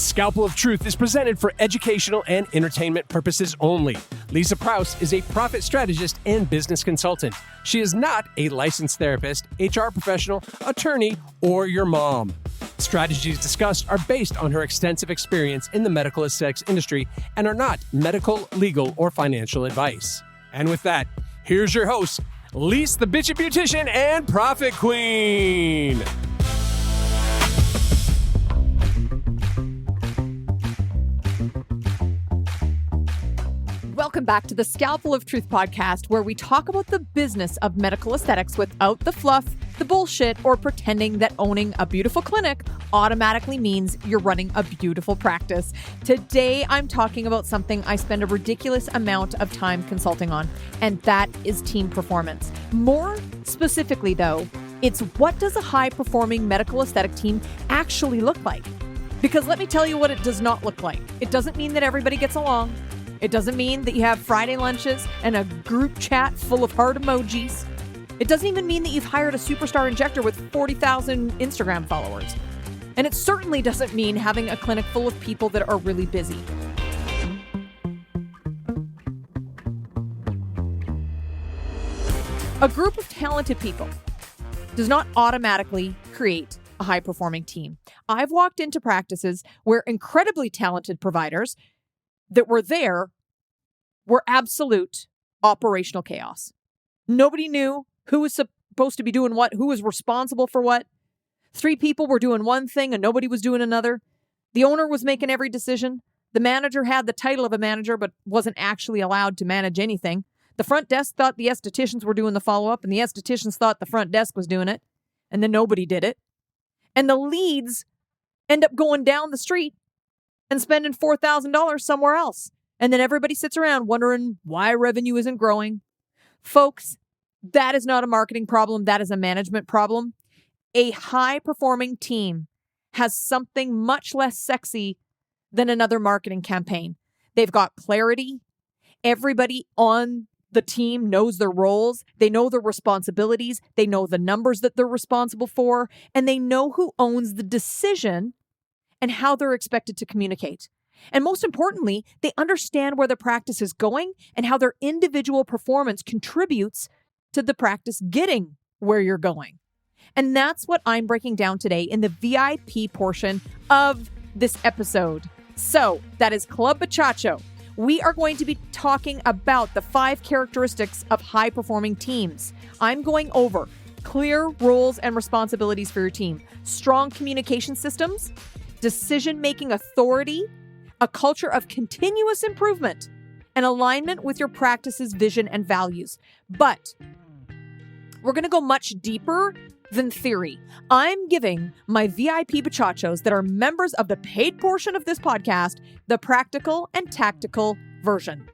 Scalpel of Truth is presented for educational and entertainment purposes only. Leisa Krauss is a profit strategist and business consultant. She is not a licensed therapist, HR professional, attorney, or your mom. Strategies discussed are based on her extensive experience in the medical aesthetics industry and are not medical, legal, or financial advice. And with that, here's your host, Leisa the Bitchy Beautician and Profit Queen. Welcome back to the Scalpel of Truth podcast, where we talk about the business of medical aesthetics without the fluff, the bullshit, or pretending that owning a beautiful clinic automatically means you're running a beautiful practice. Today, I'm talking about something I spend a ridiculous amount of time consulting on, and that is team performance. More specifically, though, it's what does a high-performing medical aesthetic team actually look like? Because let me tell you what it does not look like. It doesn't mean that everybody gets along. It doesn't mean that you have Friday lunches and a group chat full of heart emojis. It doesn't even mean that you've hired a superstar injector with 40,000 Instagram followers. And it certainly doesn't mean having a clinic full of people that are really busy. A group of talented people does not automatically create a high-performing team. I've walked into practices where incredibly talented providers that were there were absolute operational chaos. Nobody knew who was supposed to be doing what, who was responsible for what. 3 people were doing one thing and nobody was doing another. The owner was making every decision. The manager had the title of a manager but wasn't actually allowed to manage anything. The front desk thought the estheticians were doing the follow-up and the estheticians thought the front desk was doing it. And then nobody did it. And the leads end up going down the street and spending $4,000 somewhere else. And then everybody sits around wondering why revenue isn't growing. Folks, that is not a marketing problem. That is a management problem. A high-performing team has something much less sexy than another marketing campaign. They've got clarity. Everybody on the team knows their roles. They know their responsibilities. They know the numbers that they're responsible for. And they know who owns the decision and how they're expected to communicate. And most importantly, they understand where the practice is going and how their individual performance contributes to the practice getting where you're going. And that's what I'm breaking down today in the VIP portion of this episode. So that is Club Bachacho. We are going to be talking about the 5 characteristics of high-performing teams. I'm going over clear roles and responsibilities for your team, strong communication systems, decision-making authority, a culture of continuous improvement, and alignment with your practice's vision and values. But we're going to go much deeper than theory. I'm giving my VIP bachachos that are members of the paid portion of this podcast the practical and tactical version.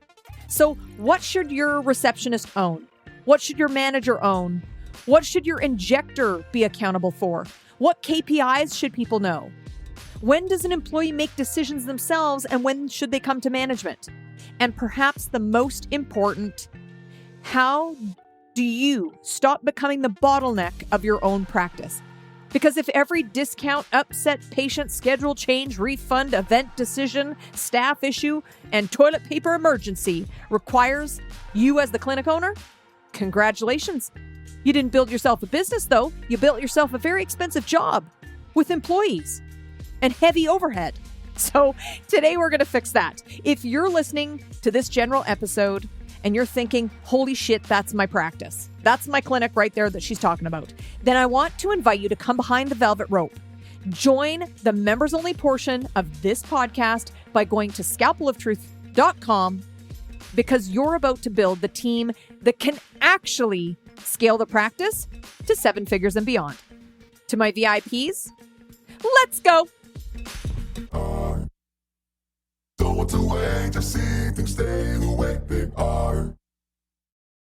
So what should your receptionist own? What should your manager own? What should your injector be accountable for? What KPIs should people know? When does an employee make decisions themselves and when should they come to management? And perhaps the most important, how do you stop becoming the bottleneck of your own practice? Because if every discount, upset patient, schedule change, refund, event decision, staff issue, and toilet paper emergency requires you as the clinic owner, congratulations. You didn't build yourself a business though. You built yourself a very expensive job with employees and heavy overhead. So today we're going to fix that. If you're listening to this general episode and you're thinking, holy shit, that's my practice, that's my clinic right there that she's talking about, then I want to invite you to come behind the velvet rope. Join the members only portion of this podcast by going to scalpeloftruth.com, because you're about to build the team that can actually scale the practice to 7 figures and beyond. To my VIPs, let's go. Don't want to wait to see things stay the way they are.